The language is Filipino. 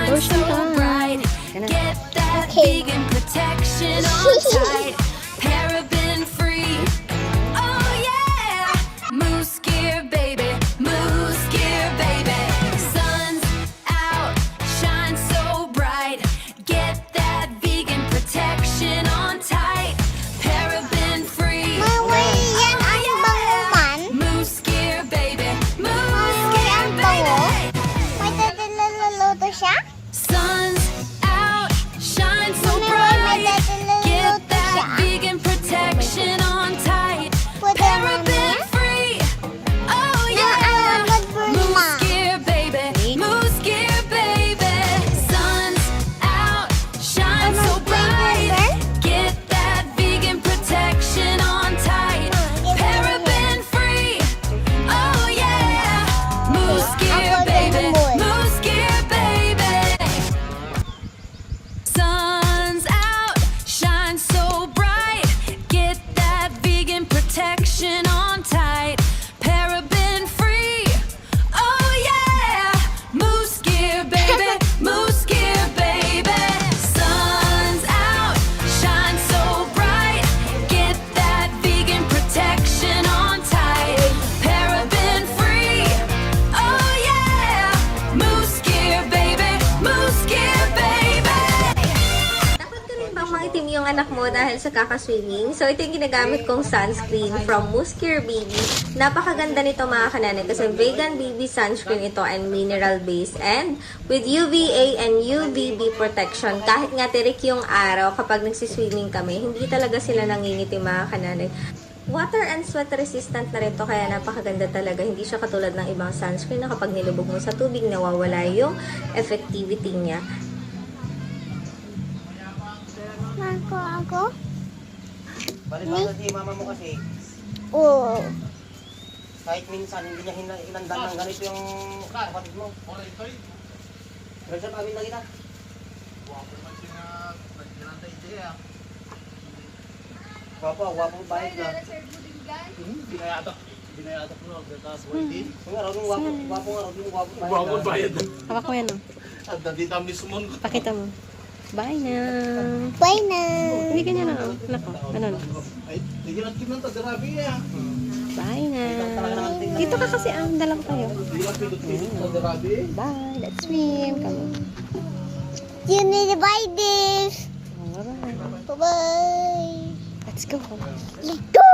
Lotion time. Get that vegan protection on tight. Paraben free. Oh yeah. Moose gear, baby. Moose gear, baby. Sun's out. Shine so bright. Get that vegan protection on tight. Paraben free. Yan ang bango man. Moose gear, baby. Moose gear, baby. May tataluluto siya? Sun's out, shine so May bright. Get tataluluto that siya? vegan protection on tight. Pwede naman Paraben niya? free. Oh Yung yeah. alam mag-burn Moose ma. gear, baby. Moose gear, baby. Sun's out, shine so bright. Get that vegan protection on tight. Paraben free. Oh yeah. Moose gear, baby. Moose gear, baby. Sun's out, shine so bright. Get that vegan protection on tight. Paraben free. Oh yeah. Moose gear, baby. Moose gear, baby. Sun's out, shine so bright. Get that vegan protection on tight. Paraben free. Oh yeah. Moose gear, baby. Moose gear, baby. Dapat ka rin bang mangitim yung anak mo dahil sa kakaswimming? So, ito yung ginagamit kong sunscreen from Muscure Baby. Napakaganda nito mga kananay kasi vegan baby sunscreen ito and mineral base and with UVA and UVB protection. Kahit nga tirik yung araw kapag nagsiswimming kami, hindi talaga sila nangingitim mga kananay. Water and sweat resistant na rin to kaya napakaganda talaga. Hindi siya katulad ng ibang sunscreen na kapag nilubog mo sa tubig, nawawala yung effectivity niya. Ako? Balik ba si mama mo kasi, Oo. kahit minsan hindi niya hinandang ng ganito yung kapatid mo. Ganyan kami na kita. Wapo, wapo bayad na. Binayatak mo, tapos waitin. Kung nga raw yung wapo, wapo nga raw yung wapo bayad Bago na. bayad. Hawak mo yan, oh. At nandito ang mismo. Pakita mo. Bye na. Bye na. Hindi ganyan na, oh. Nako, ganun. Ay, tigil at kinan ta, grabe ya. Bye na. Dito ka kasi, dalang tayo. Hindi lang pinut-pinut ta, grabe. Bye, let's swim. Come on. You need to buy this. Bye-bye. Bye-bye. Let's go. Let's go.